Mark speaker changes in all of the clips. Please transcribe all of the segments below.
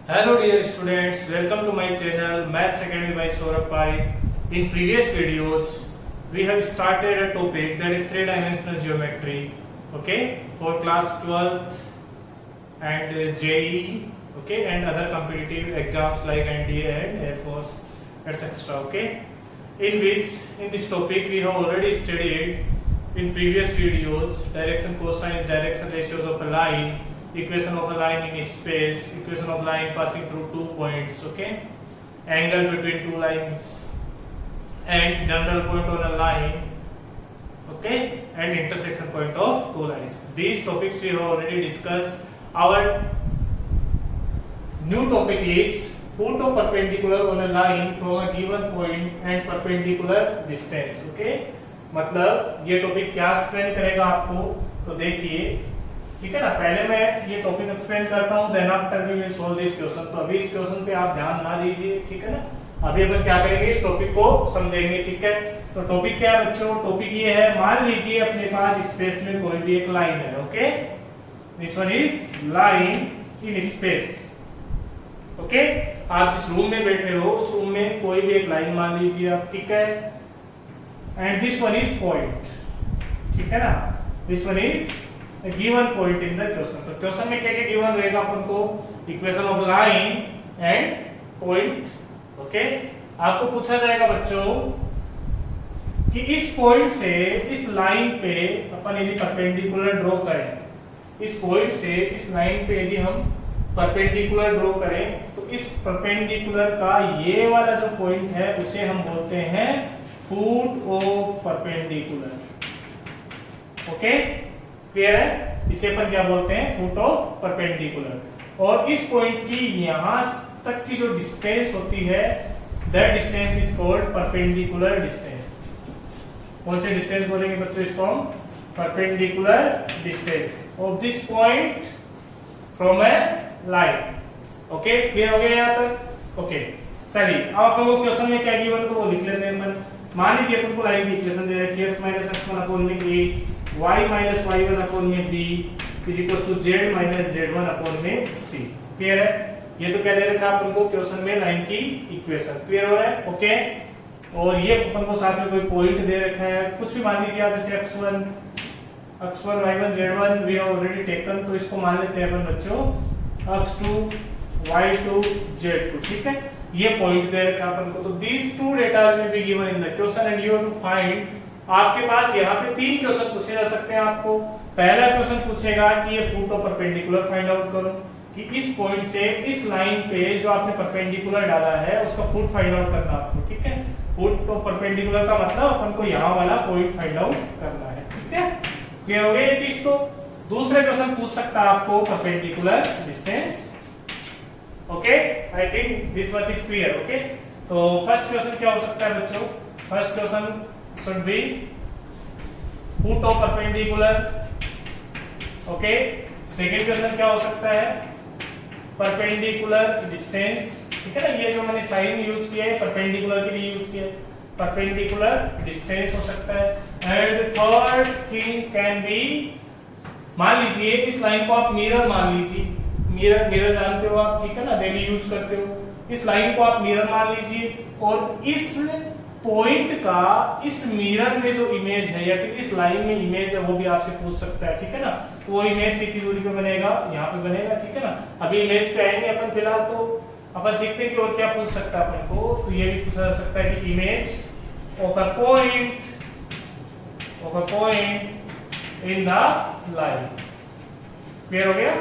Speaker 1: Hello dear students, welcome to my channel Maths Academy by Saurabh Pai. In previous videos, we have started a topic that is three-dimensional geometry, okay, for class 12th and JEE, okay, and other competitive exams like NDA and Air Force, etc. Okay, in this topic we have already studied in previous videos direction, cosines, direction ratios of a line, equation of a line in space, equation of line passing through 2 points, okay, angle between two lines and general point on a line, okay, and intersection point of two lines. These topics we have already discussed. Our new topic is put a perpendicular on a line from a given point and perpendicular distance, okay. मतलब ये topic क्या explain करेगा आपको, तो देखिए, ठीक है ना। पहले मैं ये टॉपिक एक्सप्लेन करता हूँ, then after we will solve this question. तो अभी इस क्वेश्चन पे आप ध्यान ना दीजिए, ठीक है ना। अभी अपन क्या करेंगे, इस टॉपिक को समझेंगे, ठीक है। तो टॉपिक क्या है बच्चों, टॉपिक ये है, मान लीजिए अपने पास स्पेस में कोई भी एक लाइन है, okay, this one is line in space, okay. आप जिस रूम में बैठे हो उस रूम में कोई भी एक लाइन मान लीजिए आप, ठीक है, and this one is point, ठीक है ना, this one is given point in the question. तो क्वेश्चन में क्या क्या गिवन रहेगा अपन को, equation of line and point, okay. आपको पूछा जाएगा बच्चों कि इस पॉइंट से इस लाइन पे अपन यदि परपेंडिकुलर ड्रॉ करें, इस पॉइंट से इस लाइन पे यदि हम परपेंडिकुलर ड्रॉ करें, तो इस परपेंडिकुलर का ये वाला जो पॉइंट है उसे हम बोलते हैं foot of perpendicular, okay, clear है। इसे अपन क्या बोलते हैं, फुट ऑफ परपेंडिकुलर। और इस पॉइंट की यहां तक की जो डिस्टेंस होती है, that distance is called perpendicular distance. कौन से डिस्टेंस बोलेंगे बच्चों इसको हम, perpendicular distance of this point from A line, okay, clear हो गया यहां तक, ओके। चलिए अब अपन को क्वेश्चन में क्या गिवन तो वो लिख लेते हैं अपन। मान लीजिए अपन को लाइन की इक्वेशन दे रखी है, x - x1 अपॉन में a, y - y1 अपॉन में b is equal to z - z1 upon में c, क्लियर है। ये तो क्या दे रखा है अपन को क्वेश्चन में, लाइन की इक्वेशन, क्लियर हो रहा है, ओके। और ये अपन को साथ में कोई पॉइंट दे रखा है, कुछ भी मान लीजिए आप, जैसे x1 y1 z1 we have already taken, तो इसको मान लेते हैं अपन बच्चों x2 y2 z2, ठीक है। ये पॉइंट दे रखा अपन को। तो these two datas will be given in the question and you have to find. आपके पास यहाँ पे तीन क्वेश्चन पूछे जा सकते हैं आपको। पहला क्वेश्चन पूछेगा कि ये foot of perpendicular find out करो, कि इस पॉइंट से इस लाइन पे जो आपने परपेंडिकुलर डाला है उसका फुट फाइंड आउट करना आपको, ठीक है। फुट ऑफ परपेंडिकुलर का मतलब अपन को यहाँ वाला पॉइंट फाइंड आउट करना है, ठीक है, क्लियर हो गया ये चीज। तो दूसरे क्वेश्चन पूछ सकता है आपको perpendicular distance, okay, I think this much is clear, okay. तो फर्स्ट क्वेश्चन क्या हो सकता है बच्चों, first question should be foot of perpendicular, okay। Second question क्या हो सकता है, परपेंडिकुलर डिस्टेंस, ठीक है ना। ये जो मैंने साइन यूज किया है परपेंडिकुलर के लिए यूज किया है, परपेंडिकुलर डिस्टेंस हो सकता है। And third thing can be, मान लीजिए इस लाइन को आप मिरर मान लीजिए, मिरर जानते हो आप, ठीक है ना, डेली यूज करते हो। इस लाइन को आप मिरर मान लीजिए और इस पॉइंट का इस मिरर में जो इमेज है या फिर इस लाइन में इमेज है वो भी आपसे पूछ सकता है, ठीक है ना। तो वो इमेज कितनी दूरी पे बनेगा, यहाँ पे बनेगा, ठीक है ना। अभी इमेज पे आएंगे अपन, फिलहाल तो अपन सीखते हैं कि और क्या पूछ सकता है अपन को। तो ये भी पूछा जा सकता है कि image of a point in the line, clear हो गया।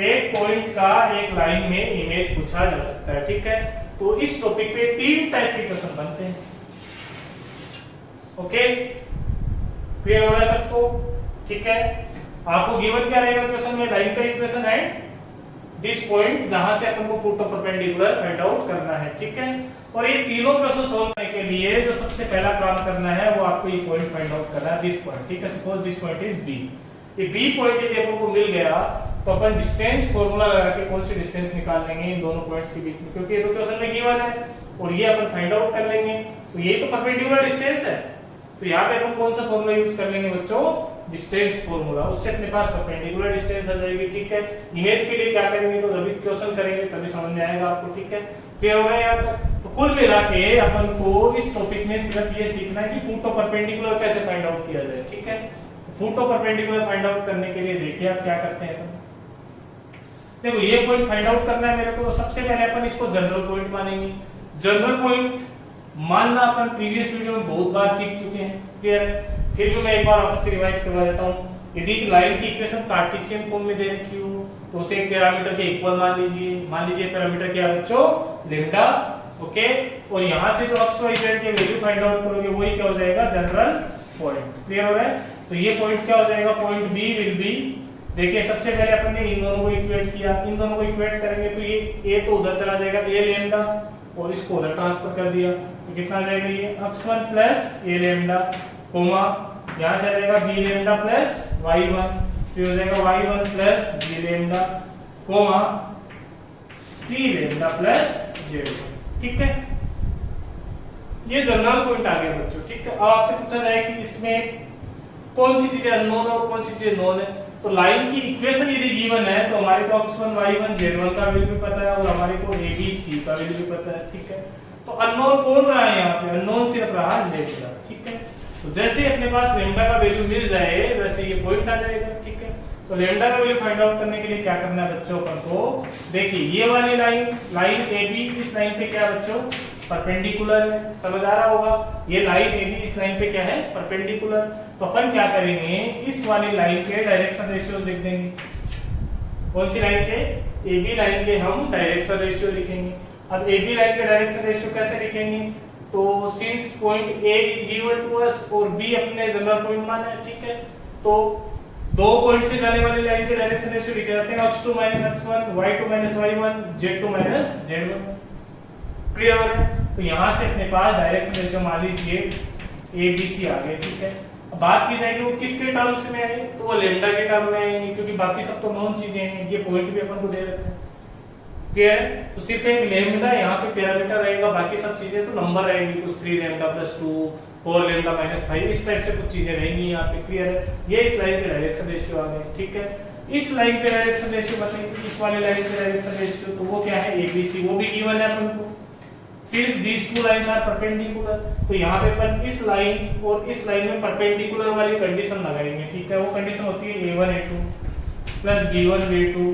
Speaker 1: एक पॉइंट का एक लाइन में इमेज पूछा जा सकता है, ठीक है। तो इस टॉपिक पे तीन टाइप के क्वेश्चन बनते हैं, ओके, क्लियर हो रहा है सबको, ठीक है। आपको गिवन क्या रहेगा क्वेश्चन में, लाइन का इक्वेशन है, दिस पॉइंट जहां से अपन को foot of perpendicular find out करना है, ठीक है। और ये तीनों क्वेश्चन सॉल्व करने के लिए जो सबसे पहला काम करना है वो आपको ये पॉइंट फाइंड आउट करना है, दिस पॉइंट, ठीक है। Suppose this point is B, ये बी पॉइंट यदि अपन को मिल गया तो अपन डिस्टेंस फॉर्मूला लगा के कौन सी डिस्टेंस निकाल लेंगे इन दोनों पॉइंट्स के बीच में, क्योंकि ये तो क्वेश्चन में गिवन है और ये अपन फाइंड आउट कर लेंगे। तो ये तो परपेंडिकुलर डिस्टेंस है, तो यहाँ पे अपन कौन सा फॉर्मूला यूज कर लेंगे बच्चों, डिस्टेंस फॉर्मूला, उससे अपने पास परपेंडिकुलर डिस्टेंस आ जाएगी। ठीक है, इमेज के लिए क्या करेंगे, तो जब क्वेश्चन करेंगे तभी समझ में आएगा आपको। ठीक है, क्लियर हो गया यहाँ तक। तो कुल मिला के अपन को इस टॉपिक में सिर्फ ये सीखना है कि फुट ऑफ परपेंडिकुलर कैसे फाइंड आउट किया जाए। ठीक है, foot of perpendicular find out करने के लिए देखिए आप क्या करते हैं। देखो ये पॉइंट फाइंड आउट करना है मेरे को, तो सबसे पहले अपन इसको जनरल पॉइंट मानेंगे। जनरल पॉइंट मानना अपन प्रीवियस वीडियो में बहुत बार सीख चुके हैं, क्लियर है। फिर भी मैं एक बार वापस से रिवाइज करवा देता हूं। यदि लाइन की इक्वेशन कार्टेशियन फॉर्म में दे रखी हो तो उसे एक पैरामीटर के इक्वल मान लीजिए पैरामीटर क्या है बच्चों, लैम्डा। ओके, और यहां से जो x y z के वैल्यू फाइंड आउट करोगे वही क्या हो जाएगा, जनरल पॉइंट। क्लियर हो रहा है। तो ये पॉइंट क्या हो जाएगा, पॉइंट बी विल बी, देखिए सबसे पहले अपन ने इन दोनों को इक्वेट किया, इन दोनों को इक्वेट करेंगे तो ये a तो उधर चला जाएगा a लैम्डा, और इसको उधर ट्रांसफर कर दिया तो कितना आ जाएगा, ये x1 plus a lambda, coma यहां से आ जाएगा b लैम्डा प्लस y1, तो हो जाएगा y1 plus b lambda, comma c lambda plus z1। ठीक है, ये जनरल पॉइंट आ गया बच्चों। ठीक है, अब आपसे पूछा जाए कि इसमें कौन सी चीजें अननोन है और कौन सी चीजें नोन है। तो लाइन की इक्वेशन यदि गिवन है तो हमारे को x1 y1 z1 का वैल्यू भी पता है और हमारे को a b c का वैल्यू भी पता है। ठीक है, तो अननोन कौन रहा है यहाँ पे, अननोन सिर्फ रहा लैम्डा। ठीक है, तो जैसे अपने पास लैम्डा का वैल्यू मिल जाए वैसे ये पॉइंट आ जाएगा। ठीक है, तो लैम्डा का वैल्यू फाइंड आउट करने के लिए क्या करना है बच्चों अपन को, देखिए ये वाली लाइन AB इस लाइन पे क्या बच्चों, परपेंडिकुलर है, समझ आ रहा होगा। ये लाइन AB इस लाइन पे क्या है, परपेंडिकुलर। तो अपन क्या करेंगे, इस वाली लाइन के डायरेक्शन रेशियो लिख देंगे। कौन सी लाइन के, AB लाइन के हम डायरेक्शन रेशियो लिखेंगे। अब AB लाइन के डायरेक्शन रेशियो कैसे लिखेंगे, तो since point A is given to us और B अपने जनरल पॉइंट माना है। ठीक है, तो दो पॉइंट से जाने वाली लाइन के डायरेक्शन रेशियो लिखे जाते हैं x2 x1 y2 y1 z2 z1। Clear हो रहा है। तो यहां से अपने पास डायरेक्शन रेशियो मान लीजिए ABC आ गए। ठीक है, अब बात की जाएगी वो किसके टर्म्स में है, तो वो लैम्डा के टर्म में आएंगे, क्योंकि बाकी सब तो नोन चीजें हैं, ये पॉइंट भी अपन को दे रखे हैं। क्लियर है, तो सिर्फ एक लैम्डा यहाँ पे पैरामीटर रहेगा, बाकी सब चीजें तो नंबर रहेंगी, कुछ 3 लैम्डा + 2 4 लैम्डा - 5 इस टाइप से कुछ चीजें रहेंगी यहाँ पे। क्लियर है, ये इस लाइन के डायरेक्शन रेशियो आ गए। ठीक है, इस लाइन पे डायरेक्शन रेशियो बताइए, इस वाले लाइन पे डायरेक्शन रेशियो, तो वो क्या है, ABC, वो भी गिवन है अपन को। Since these two lines are perpendicular, तो यहाँ पे अपन इस लाइन और इस लाइन में परपेंडिकुलर वाली कंडीशन लगाएंगे। ठीक है, वो कंडीशन होती है A1 A2 + B1 B2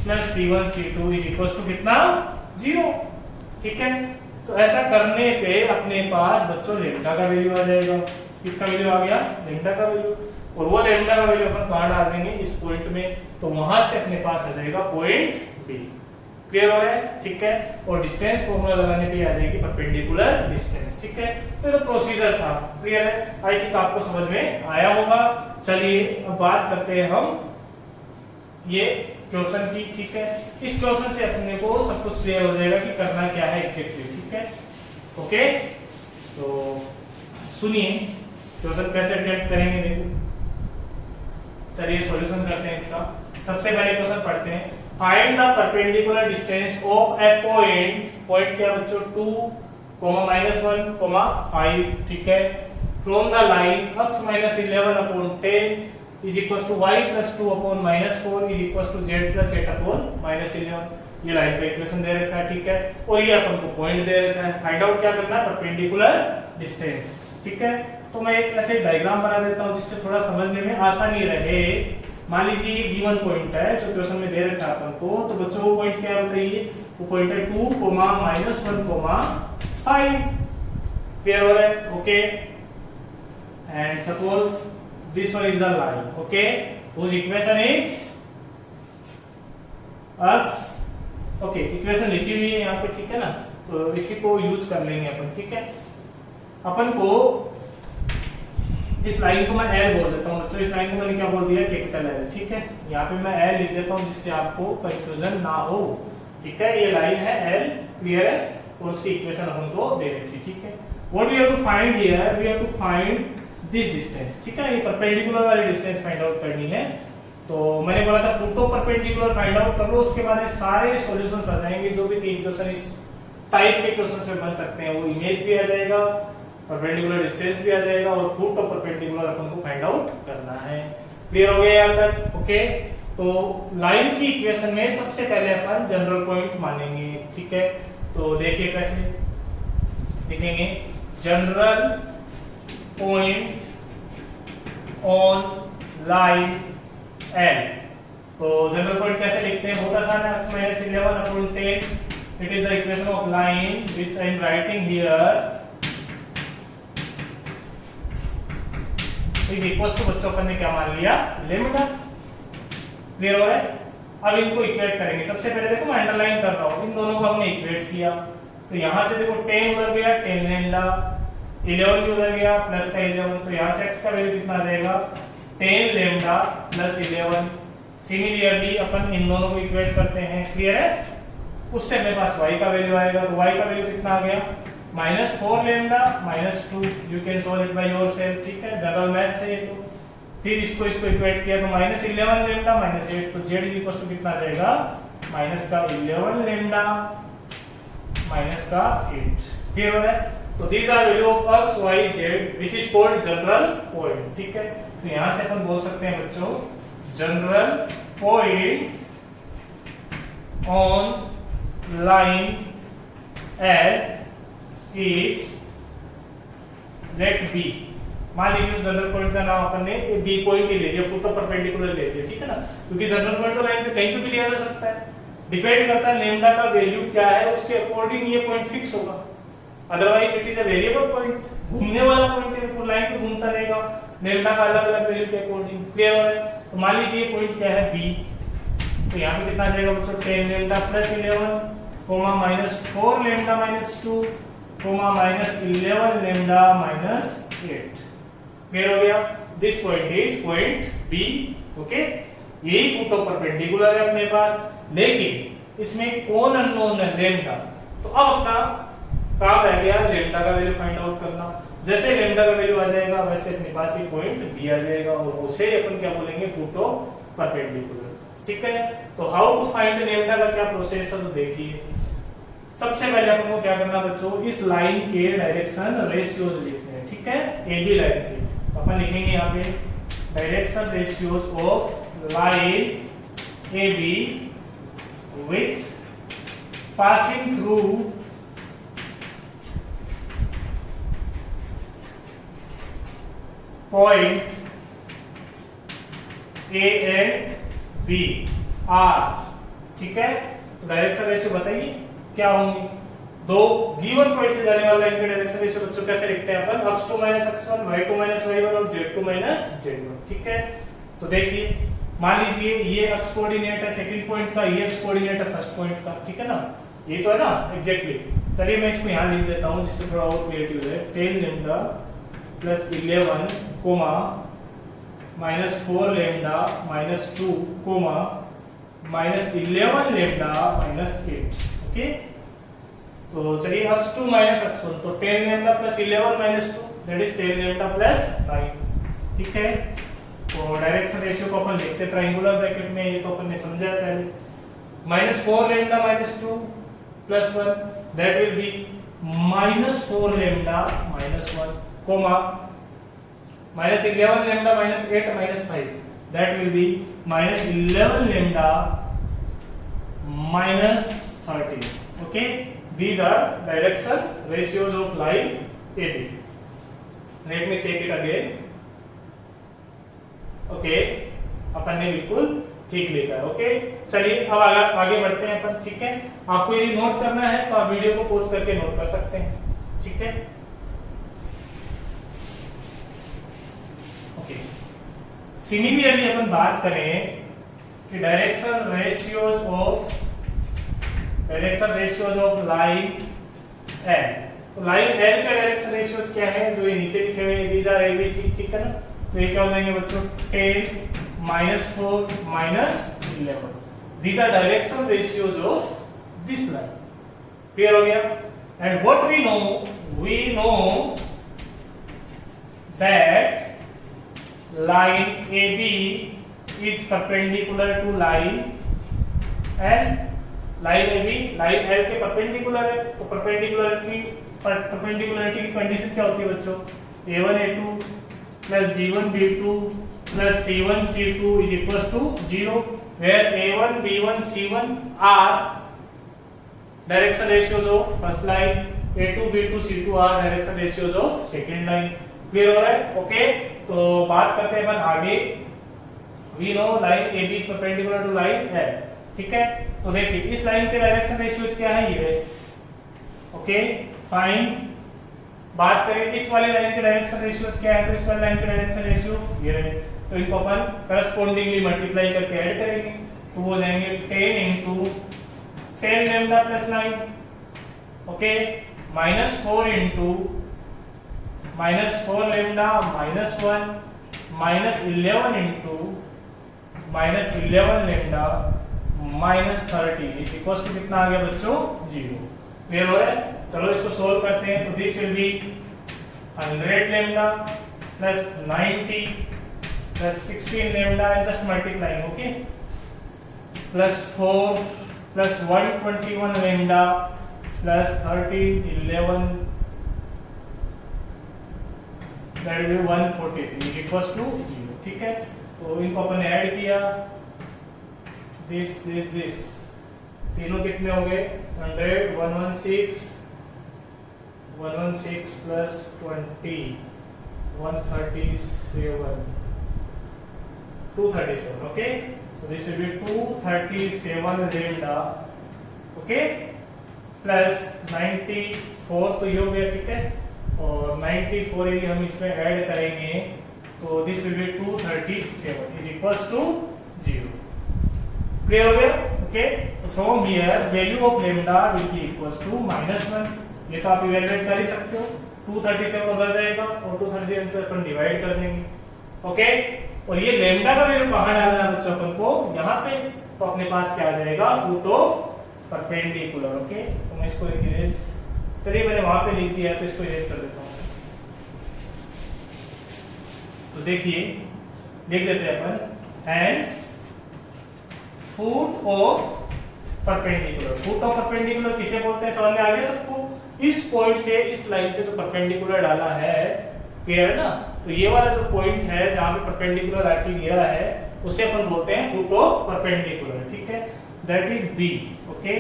Speaker 1: + C1 C2 = कितना, 0। ठीक है, तो ऐसा करने पे अपने पास बच्चों लैम्डा का वैल्यू आ जाएगा। किसका वैल्यू आ गया, लैम्डा का वैल्यू, और वो लैम्डा का वैल्यू अपन कहां डाल देंगे, इस पॉइंट में, तो वहां से अपने पास आ जाएगा पॉइंट B। क्लियर हो रहा है। ठीक है, और डिस्टेंस फॉर्मूला लगाने पे आ जाएगी परपेंडिकुलर डिस्टेंस। ठीक है, तो ये प्रोसीजर था। क्लियर है, आई थिंक आपको समझ में आया होगा। चलिए अब बात करते हैं हम ये क्वेश्चन की। ठीक है, इस क्वेश्चन से अपने को सब कुछ क्लियर हो जाएगा कि करना क्या है एग्जैक्टली। ठीक है, ओके, तो सुनिए क्वेश्चन कैसे अटेम्प्ट करेंगे, देखो। चलिए सॉल्यूशन करते हैं इसका। सबसे पहले क्वेश्चन पढ़ते हैं, find the perpendicular distance of A point क्या बच्चों, 2, -1, 5। ठीक है, from the line x - 11/10 = y + 2/-4 = z + 8/-11। ये लाइन का इक्वेशन दे रखा है। ठीक है, और ये अपन को पॉइंट दे रखा है। फाइंड आउट क्या करना है, परपेंडिकुलर डिस्टेंस। ठीक है, तो मैं एक ऐसे डायग्राम बना देता हूं जिससे थोड़ा समझने में आसानी रहे। मान लीजिए ये गिवन पॉइंट है जो क्वेश्चन में दे रखा है अपन को, तो बच्चों वो पॉइंट क्या बताइए, वो पॉइंट है 2, -1, 5। क्लियर हो रहा है, okay. And suppose this one is the line, okay, whose equation is x, okay, equation लिखी हुई है यहाँ पे। ठीक है ना, तो इसी को यूज कर लेंगे अपन। ठीक है, अपन को इस लाइन को मैं L बोल देता हूँ बच्चों, इस लाइन को मैंने क्या बोल दिया, कैपिटल L। ठीक है, यहाँ पे मैं L लिख देता हूँ जिससे आपको कंफ्यूजन ना हो। ठीक है, ये लाइन है L, क्लियर है, और उसकी इक्वेशन अपन को दे रखी। ठीक है, what we have to find here, we have to find this distance. ठीक है, ये परपेंडिकुलर वाली डिस्टेंस फाइंड आउट करनी है। तो मैंने बोला था foot of perpendicular find out कर लो, उसके बाद सारे सॉल्यूशंस आ जाएंगे। जो भी 3 क्वेश्चन इस टाइप के क्वेश्चन से बन सकते हैं वो इमेज भी आ जाएगा, परपेंडिकुलर डिस्टेंस भी आ जाएगा और फुट ऑफ परपेंडिकुलर अपन को फाइंड आउट करना है। क्लियर हो गया यहाँ तक? ओके, तो लाइन की इक्वेशन में सबसे पहले अपन जनरल पॉइंट मानेंगे, ठीक है। तो देखिए कैसे लिखेंगे, general point on line L। तो जनरल पॉइंट कैसे लिखते हैं, बहुत आसान है, x - 11/10 it is the equation of line which I am writing here is equals to, बच्चों अपन ने क्या मान लिया, लेम्डा। क्लियर हो रहा है? अब इनको इक्वेट करेंगे। सबसे पहले देखो मैं अंडरलाइन कर रहा हूं, इन दोनों को हमने इक्वेट किया, तो यहां से देखो 10 उधर गया, 10 लेम्डा, 11 भी उधर गया प्लस का 11, तो यहां से x का वैल्यू कितना आ जाएगा, 10 लेम्डा प्लस 11। सिमिलरली अपन इन दोनों को इक्वेट करते हैं। क्लियर है? उससे मेरे पास y का वैल्यू आएगा, तो y का वैल्यू कितना आ गया, -4 lambda -2। You can solve it by yourself, ठीक है, जनरल मैथ से। तो फिर इसको इक्वेट किया तो -11 लेम्डा -8, तो z कितना आ जाएगा, -11 लेम्डा -8। क्लियर हो रहा है? तो these are value of x y z which is called general point, ठीक है। तो यहां से अपन बोल सकते हैं बच्चों, general point on line L is let B. मान लीजिए जनरल पॉइंट का नाम अपन ने बी पॉइंट ही ले लिया, फुट ऑफ परपेंडिकुलर ले लिया, ठीक है ना, क्योंकि जनरल पॉइंट तो लाइन पे कहीं पे भी लिया जा सकता है। डिपेंड करता है लेम्डा का वैल्यू क्या है, उसके अकॉर्डिंग ये पॉइंट फिक्स होगा, otherwise it is a variable point, घूमने वाला पॉइंट है, पूरी लाइन पे घूमता रहेगा लेम्डा का अलग अलग वैल्यू के अकॉर्डिंग। क्लियर हो रहा है? तो मान लीजिए पॉइंट क्या है, बी। तो यहाँ पे कितना आ जाएगा बच्चों, 10 lambda plus 11 comma -4 lambda -2 comma -11 lambda -8। Clear हो गया? This point is point B. Okay, यही फुट ऑफ परपेंडिकुलर है अपने पास, लेकिन इसमें कौन अननोन है, लेम्डा। तो अब अपना काम रह गया लेम्डा का वैल्यू फाइंड आउट करना। जैसे लेम्डा का वैल्यू आ जाएगा वैसे अपने पास ये पॉइंट बी आ जाएगा, और उसे अपन क्या बोलेंगे, फुट ऑफ परपेंडिकुलर, ठीक है। तो हाउ टू फाइंड लेम्डा का क्या प्रोसेस है, तो देखिए सबसे पहले अपन को क्या करना बच्चों, इस लाइन के डायरेक्शन रेशियोज लिखने हैं, ठीक है, ए बी लाइन के। अपन लिखेंगे यहाँ पे direction ratios of line A B which passing through point A and B are, ठीक है। तो डायरेक्शन रेशियो बताइए क्या होंगे, दो गिवन पॉइंट से जाने वाला इनके डायरेक्शन रेशियो बच्चों कैसे लिखते हैं अपन, x2 - x1 y2 - y1 और z2 - z1, ठीक है। तो देखिए मान लीजिए ये x कोऑर्डिनेट है सेकंड पॉइंट का, ये x कोऑर्डिनेट है फर्स्ट पॉइंट का, ठीक है ना, ये तो है ना एग्जैक्टली। चलिए मैं इसको यहां लिख देता हूं जिससे थोड़ा और क्लियर हो जाए, 10 lambda plus 11 comma -4 lambda -2 comma -11 lambda -8। Okay, तो चलिए x2 - x1, तो 10 lambda plus 11 - 2 that is 10 lambda plus 9, ठीक है। तो डायरेक्शन रेशियो को अपन लिखते हैं ट्रायंगुलर ब्रैकेट में, ये तो अपन ने समझा पहले, -4 lambda -2 plus 1 that will be -4 lambda -1 comma -11 lambda -8 -5 that will be -11 lambda -13. Okay, these are direction ratios of line AB. Let me check it again. Okay, अपन ने बिल्कुल ठीक लिखा है। ओके, चलिए अब आगे बढ़ते हैं अपन, ठीक है। आपको यदि नोट करना है तो आप वीडियो को पॉज करके नोट कर सकते हैं, ठीक है। ओके, सिमिलरली अपन बात करें कि direction ratios of line L। तो लाइन L का डायरेक्शन रेशियोज क्या है, जो ये नीचे लिखे हुए हैं, दीज आर ABC, ठीक है ना। तो ये क्या हो जाएंगे बच्चों, 10 -4 -11, these are direction ratios of this line। Clear हो गया? And what we know that line AB is perpendicular to line L। Line AB line L के परपेंडिकुलर है, तो परपेंडिकुलर की परपेंडिकुलरिटी की कंडीशन क्या होती है बच्चों? a1 a2 plus b1 b2 plus c1 c2 is equals to 0, where a1 b1 c1 are direction ratios of first line, a2 b2 c2 are direction ratios of second line. Clear हो रहा है? Okay, तो बात करते हैं अपन आगे। We know line AB is perpendicular to line L, ठीक है? तो देखिए इस लाइन के डायरेक्शन रेशियोज क्या है, ये है। Okay fine. बात करें इस वाली लाइन के डायरेक्शन रेशियोज क्या है, तो इस वाली लाइन के डायरेक्शन रेशियो ये रहे। तो इनको अपन करस्पॉन्डिंगली मल्टीप्लाई करके ऐड करेंगे, तो वो हो जाएंगे 10 into 10 lambda plus 9, okay, -4 into -4 lambda -1 -11 into -11 lambda -13 is equal to कितना आ गया बच्चों? 0। क्लियर हो रहा है? चलो इसको सोल्व करते हैं। तो this will be 100 lambda plus 90 plus 16 lambda and just multiplying, okay, plus 4 plus 121 lambda plus 13 11 that will be 143 is equal to 0, ठीक है? तो इनको अपन ने ऐड किया, दिस तीनों कितने हो गए? 100 116 plus 20 137 237, okay, so this will be 237 lambda, okay, plus 94 तो ये हो गया, ठीक है, और 94 यदि हम इसमें ऐड करेंगे तो this will be 237 is equals to 0। Clear हो गया? ओके, तो from here value of lambda will be equals to -1। ये तो आप इवैल्यूएट कर ही सकते हो, 237 उधर जाएगा और 237 से अपन डिवाइड कर देंगे, ओके। और ये लैम्डा का वैल्यू कहां डालना है बच्चों अपन को? यहां पे। तो अपने पास क्या आ जाएगा? Foot of perpendicular, okay. तो मैं इसको इरेज, चलिए मैंने वहां पे लिख दिया है तो इसको इरेज कर देता हूं। तो देखिए लिख देते हैं अपन, hence foot of perpendicular. Foot of perpendicular किसे बोलते हैं, समझ में आ गया सबको? इस पॉइंट से इस लाइन पे जो परपेंडिकुलर डाला है, क्लियर है ना? तो ये वाला जो पॉइंट है जहां पे परपेंडिकुलर आके गिरा है उसे अपन बोलते हैं फुट ऑफ परपेंडिकुलर, ठीक है, दैट इज बी, ओके।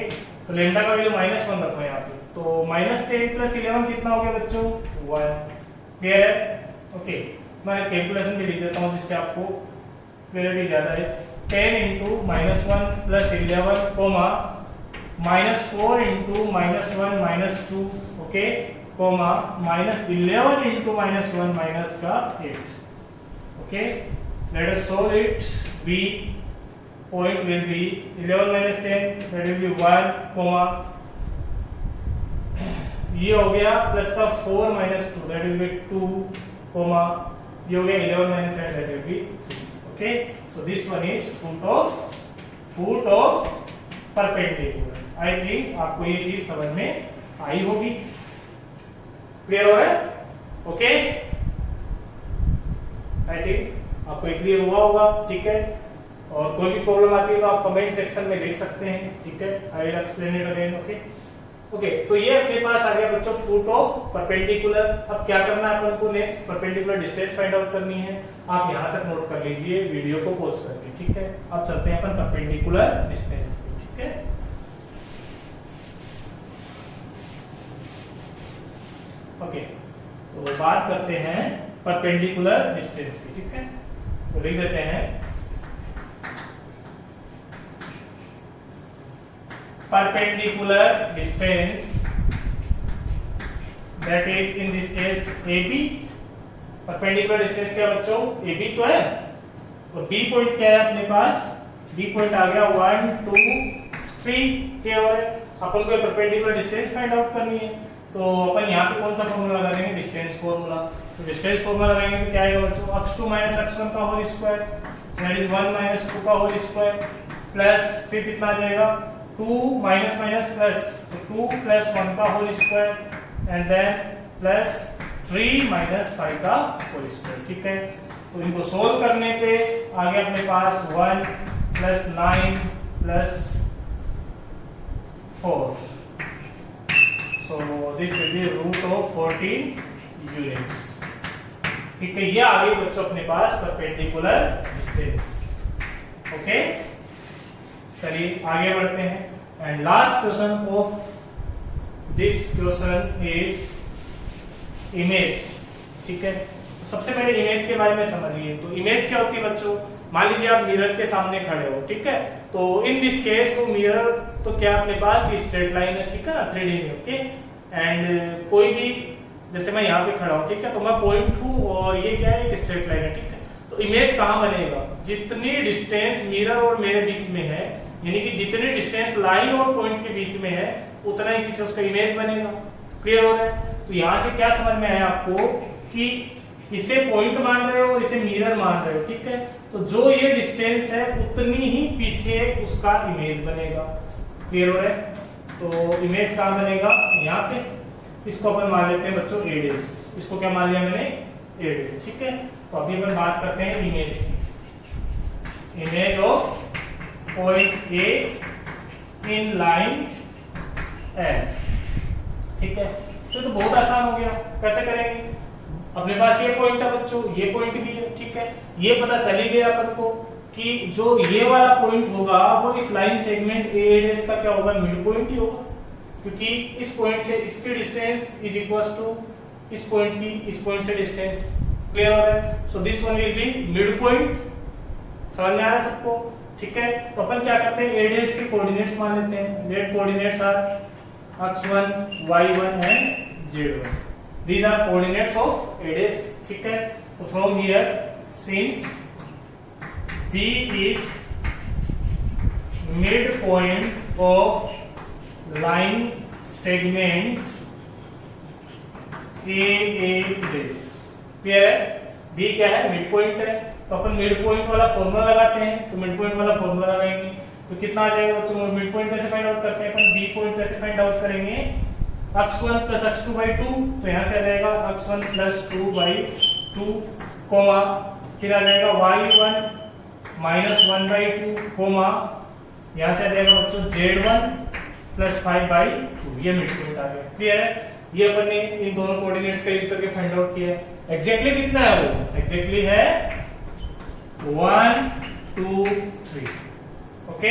Speaker 1: तो लैम्डा का वैल्यू -1 रखो यहाँ पे, तो -10 प्लस 11 कितना हो गया बच्चों? 1, क्लियर है? ओके, मैं कैलकुलेशन भी लिख देता हूँ जिससे आपको क्लियरिटी ज्यादा है। 10 into -1 plus 11 comma -4 into -1 -2, okay, comma -11 into -1 minus का 8, okay. Let us solve it. B point will be 11 minus 10, that will be 1, comma ये हो गया प्लस का 4 minus 2, that will be 2, comma ये हो गया 11 minus 8, that will be 3, okay. So this one is foot of perpendicular. I think आपको ये चीज समझ में आई होगी, क्लियर हो रहा है? ओके, आई थिंक आपको क्लियर हुआ होगा, ठीक है। और कोई भी प्रॉब्लम आती है तो आप कमेंट सेक्शन में लिख सकते हैं, ठीक है। I will explain it again, okay. Okay, तो ये अपने पास आ गया बच्चों फुट ऑफ परपेंडिकुलर। अब क्या करना है अपन को? Next perpendicular distance find out करनी है। आप यहां तक नोट कर लीजिए वीडियो को पॉज करके, ठीक है। अब चलते हैं अपन परपेंडिकुलर डिस्टेंस पे, ठीक है। ओके, तो बात करते हैं परपेंडिकुलर डिस्टेंस की, ठीक है। तो लिख देते हैं perpendicular distance, that is in this case AB। perpendicular distance क्या बच्चों? AB तो है, और B पॉइंट क्या है अपने पास? B पॉइंट आ गया 1 2 3, क्या हो रहा है? अपन को परपेंडिकुलर डिस्टेंस फाइंड आउट करनी है, तो अपन यहाँ पे कौन सा फॉर्मूला लगा देंगे? Distance formula. तो डिस्टेंस फॉर्मूला लगाएंगे तो क्या आएगा बच्चों? x2 x1 का होल स्क्वायर, दैट इज 1 2 का होल स्क्वायर, प्लस फिर कितना आ जाएगा? 2 माइनस माइनस प्लस, तो 2 प्लस 1 का whole square and then plus 3 minus 5 का होल स्क्वायर, ठीक है। तो इनको सोल्व करने पे आ गया अपने पास 1 plus 9 plus 4, so this will be root of 14 units. ठीक है, ये आ गई बच्चों अपने पास परपेंडिकुलर डिस्टेंस। ओके, चलिए आगे बढ़ते हैं। And last question of this question is image. ठीक है, तो सबसे पहले इमेज के बारे में समझिए। तो इमेज क्या होती है बच्चों, मान लीजिए आप मिरर के सामने खड़े हो, ठीक है, तो इन दिस केस वो मिरर तो क्या अपने पास ये स्ट्रेट लाइन है, ठीक है ना, 3D में। ओके, एंड कोई भी, जैसे मैं यहाँ पे खड़ा हूँ, ठीक है, तो मैं पॉइंट हूँ और ये क्या है, एक स्ट्रेट लाइन है, ठीक है। तो इमेज कहाँ बनेगा, जितनी डिस्टेंस मिरर और मेरे बीच में है, यानी कि जितनी डिस्टेंस लाइन और पॉइंट के बीच में है, उतना ही पीछे उसका इमेज बनेगा। क्लियर हो रहा है? तो यहाँ से क्या समझ में आया आपको कि इसे पॉइंट मान रहे हो और इसे मिरर मान रहे हो, ठीक है, तो जो ये डिस्टेंस है उतनी ही पीछे उसका इमेज बनेगा। क्लियर हो रहा है? तो इमेज कहाँ बनेगा, यहाँ पे। इसको अपन मान लेते हैं बच्चों एडेस। इसको क्या मान लिया मैंने, एडेस। ठीक है, तो अभी अपन बात करते हैं इमेज की। Image of point A in line L. ठीक है, तो बहुत आसान हो गया। कैसे करेंगे, अपने पास ये पॉइंट है बच्चों, ये पॉइंट भी है, ठीक है, ये पता चल ही गया अपन को कि जो ये वाला पॉइंट होगा वो इस लाइन सेगमेंट ए डेश का क्या होगा, मिड पॉइंट ही होगा, क्योंकि इस पॉइंट से इसकी डिस्टेंस इज इक्वल्स टू इस पॉइंट की इस पॉइंट से डिस्टेंस। क्लियर हो रहा है? So this one will be mid point. समझ में आ रहा है सबको? ठीक है, तो अपन क्या करते हैं, ए डेश के कोऑर्डिनेट्स मान लेते हैं। Let coordinates are x1, y1 and z1. These are coordinates of a dash. ठीक है, तो from here since B is midpoint of line segment AA dash. Clear है? B क्या है, मिड पॉइंट है, तो अपन मिड पॉइंट वाला फॉर्मूला लगाते हैं। तो मिड पॉइंट वाला फॉर्मूला लगाएंगे तो कितना आ जाएगा बच्चों, मिड पॉइंट कैसे फाइंड आउट करते हैं अपन, बी पॉइंट कैसे फाइंड आउट करेंगे, x1 plus x2 by 2, तो यहाँ से आ जाएगा x1 plus 2 by 2, कोमा, फिर आ जाएगा y1 minus 1 by 2, कोमा, यहाँ से आ जाएगा बच्चों z1 plus 5 by 2, ये मिड पॉइंट आ गया। क्लियर है? ये अपन ने इन दोनों कोऑर्डिनेट्स का यूज करके फाइंड आउट किया है। एग्जैक्टली कितना है वो, एग्जैक्टली है 1 2 3। ओके,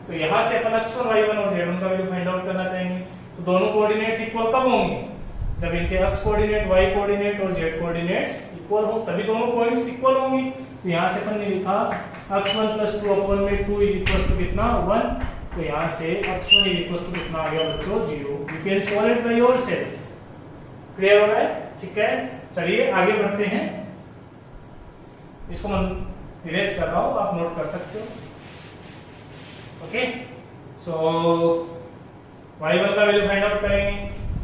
Speaker 1: तो यहां से अपन x1 y1 और z1 का वैल्यू फाइंड आउट करना चाहेंगे। तो दोनों कोऑर्डिनेट्स इक्वल कब होंगे, जब इनके x कोऑर्डिनेट, y कोऑर्डिनेट और z कोऑर्डिनेट्स इक्वल हो, तभी दोनों पॉइंट्स इक्वल होंगे। तो यहां से अपन ने लिखा x1 + 2 अपॉन में 2 इज इक्वल टू कितना 1, तो यहां से x1 इज इक्वल टू कितना आ गया बच्चों 0। You can solve it by yourself. Clear हो रहा है? ठीक है, चलिए आगे बढ़ते हैं। इसको मैं इरेज कर रहा हूं, आप नोट कर सकते हो। ओके, सो y1 का वैल्यू फाइंड आउट करेंगे,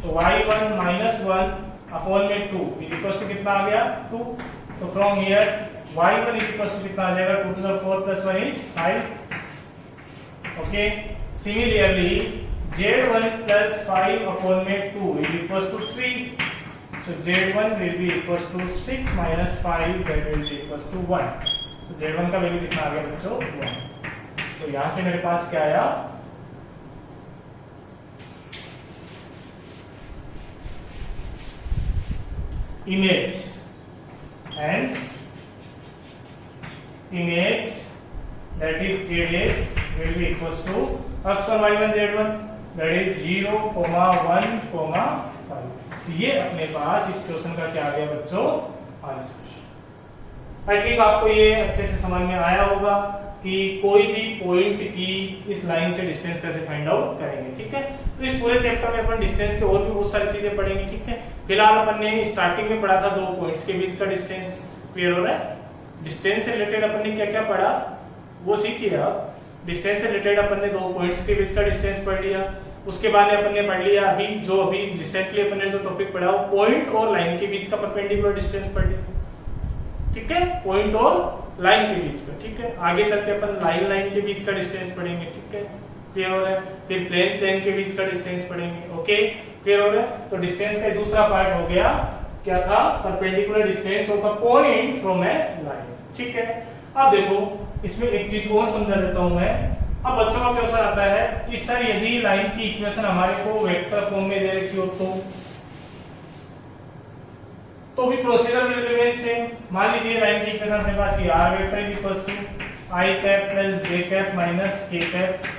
Speaker 1: तो y1 - 1 अपॉन में 2 इज इक्वल टू कितना आ गया 2। तो from here y1 is equal to कितना आ जाएगा, 2 to the 4 + 1 is 5। Okay, similarly z1 + 5 upon में 2 is equal to 3। so z1 will be equals to 6 - 5, that will be equals to 1। तो z1 का वैल्यू कितना आ गया बच्चों 1। तो यहां से मेरे पास क्या आया, image, hence image that is a dash will be equals to x1 y1 z1, that is 0, 1, 5। ये अपने पास इस क्वेश्चन का क्या आ गया बच्चों, आंसर। आई थिंक आपको ये अच्छे से समझ में आया होगा कि कोई भी पॉइंट की इस लाइन से डिस्टेंस कैसे फाइंड आउट करेंगे। ठीक है, तो इस पूरे चैप्टर में अपन डिस्टेंस के और भी बहुत सारी चीजें पढ़ेंगे। ठीक है, फिलहाल अपन ने स्टार्टिंग में पढ़ा था दो पॉइंट्स के बीच का डिस्टेंस। क्लियर हो रहा है? डिस्टेंस से रिलेटेड अपन ने क्या क्या पढ़ा वो सीखिए आप। डिस्टेंस से रिलेटेड अपन ने दो पॉइंट्स के बीच का डिस्टेंस पढ़ लिया, उसके बाद अपन ने पढ़ लिया अभी रिसेंटली अपन ने जो टॉपिक पढ़ा वो पॉइंट और लाइन के बीच का परपेंडिकुलर डिस्टेंस पढ़ लिया। ठीक है, पॉइंट और लाइन के बीच का। ठीक है, आगे चल के अपन लाइन के बीच का डिस्टेंस पढ़ेंगे। ठीक है, क्लियर हो रहा है? फिर प्लेन के बीच का डिस्टेंस पढ़ेंगे। ओके, क्लियर हो रहा है? तो डिस्टेंस का दूसरा पार्ट हो गया, क्या था, perpendicular distance of a point from A line. ठीक है, अब देखो इसमें एक चीज और समझा देता हूं मैं अब बच्चों का क्वेश्चन आता है कि सर यदि लाइन की इक्वेशन हमारे को वेक्टर फॉर्म में दे रखी हो तो भी प्रोसीजर विल रिमेन सेम। मान लीजिए लाइन की इक्वेशन अपने पास ये r vector is equals to I cap plus j cap minus k cap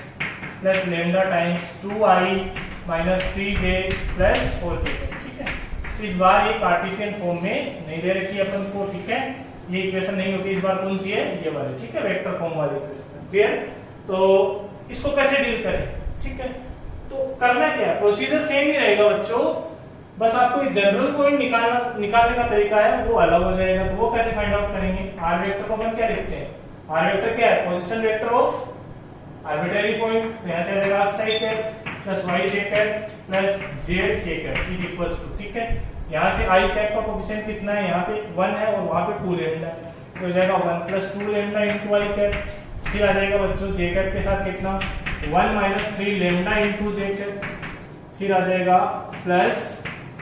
Speaker 1: plus lambda times 2i minus 3j plus 4k। ठीक है, इस बार ये कार्टेशियन फॉर्म में नहीं दे रखी अपन को। ठीक है, ये इक्वेशन नहीं होती इस बार, कौन सी है, ये वाली। ठीक है, वेक्टर फॉर्म वाली इक्वेशन। क्लियर? तो इसको कैसे डील करें? ठीक है, तो करना क्या है, प्रोसीजर सेम ही रहेगा बच्चों, बस आपको इस जनरल पॉइंट निकालने का तरीका है वो अलग हो जाएगा। तो वो कैसे फाइंड आउट करेंगे? आर वेक्टर को अपन क्या लिखते हैं? आर वेक्टर क्या है? Position vector of arbitrary point. तो यहां से आ जाएगा x i cap plus y j cap plus z k cap is equals to. ठीक है, यहां से i कैप का कोएफिशिएंट कितना है? यहां पे 1 है और वहां पे 2 लैम्डा है, तो हो जाएगा 1 plus 2 lambda into i cap. फिर आ जाएगा बच्चों j कैप के साथ कितना? 1 minus 3 lambda into j cap. फिर आ जाएगा plus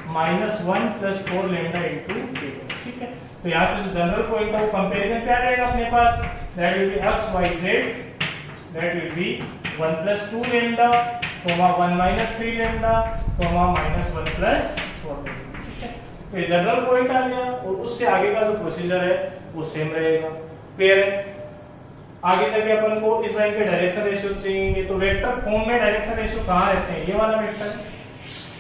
Speaker 1: minus 1 plus 4 lambda into j cap. ठीक है, तो यहां से जो जनरल पॉइंट है वो कंपैरिजन पे आ जाएगा अपने पास, that will be x y z, that will be 1 plus 2 lambda, 1 minus 3 lambda, minus 1 plus 4 lambda. ठीक है, तो ये जनरल पॉइंट आ गया और उससे आगे का जो प्रोसीजर है वो सेम रहेगा। क्लियर है? आगे जाके अपन को इस लाइन के डायरेक्शन रेशियो चाहिए, तो वेक्टर फॉर्म में डायरेक्शन रेशियो कहां रहते हैं? ये वाला वेक्टर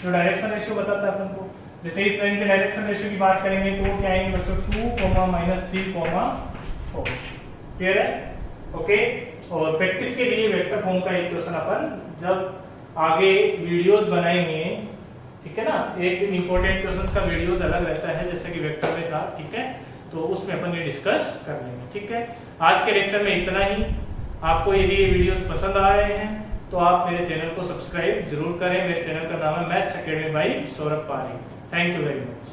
Speaker 1: जो डायरेक्शन रेशियो बताता है अपन को। जैसे इस लाइन के डायरेक्शन रेशियो की बात करेंगे तो वो क्या आएंगे बच्चों? 2, माइनस 3, 4। क्लियर है? ओके, और प्रैक्टिस के लिए वेक्टर फॉर्म का एक क्वेश्चन अपन जब आगे वीडियोस बनाएंगे, ठीक है ना, एक इंपॉर्टेंट क्वेश्चंस का वीडियोस अलग रहता है जैसे कि वेक्टर में था। ठीक है, तो उसमें अपन ये डिस्कस कर लेंगे। ठीक है, आज के लेक्चर में इतना ही। आपको यदि ये वीडियोस पसंद आ रहे हैं तो आप मेरे चैनल को सब्सक्राइब जरूर करें। मेरे चैनल का नाम है मैथ्स एकेडमी बाय सौरभ पारी। Thank you very much.